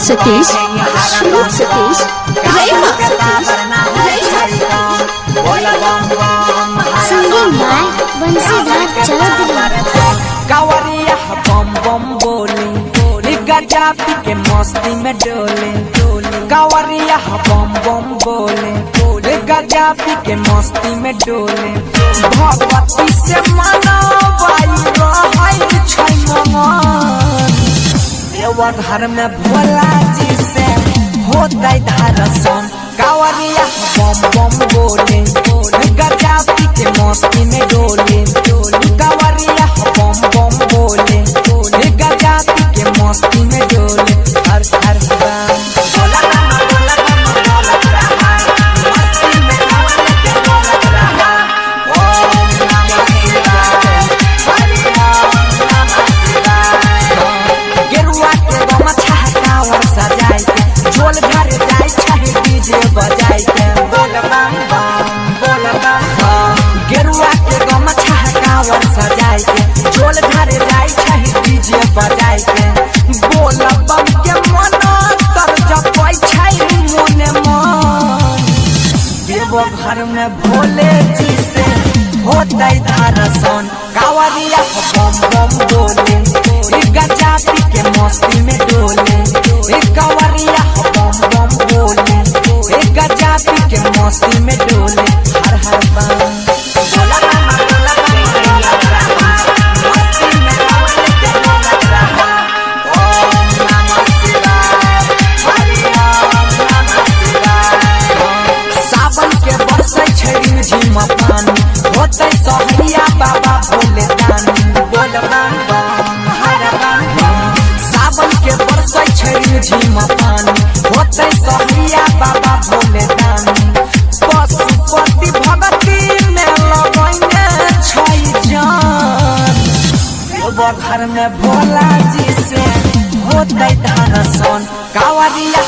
Satish singing by Banshidhar Chaudhary. कावरिया बम बम बोले गजा पी के मस्ती में डोले कावरिया बम बम बोले गजा पी के मस्ती में डोले भगवती से मनवाई देवघर में भोला जी से होता दर्शन कावरिया बम बम बोले गजा पी के मस्ती में डोले कावरिया बम बम बोले गजा पी के मस्ती में डोले हर हर गेरुआ के गमछा कांवर सजाई के झोल घरे जाई छही डीजे बजाई के बोल बम के मन तर जपई छई मोने मन देवघर में भोले जी से होतै दर्शन कावरिया बम बम बोले गजा पी के मस्ती में डोले कावरिया बम बम बोले गजा पी के मस्ती में डोले हर हर बम होते सहैया बाबा भोले दानी बोल बम हर बम सावन के बरसै छड़ी झिम पानी होते सहैया बाबा भोले दानी पशुपति भगती में लगैने छै जान देवघर में भोला जी से होते दर्शन कावरिया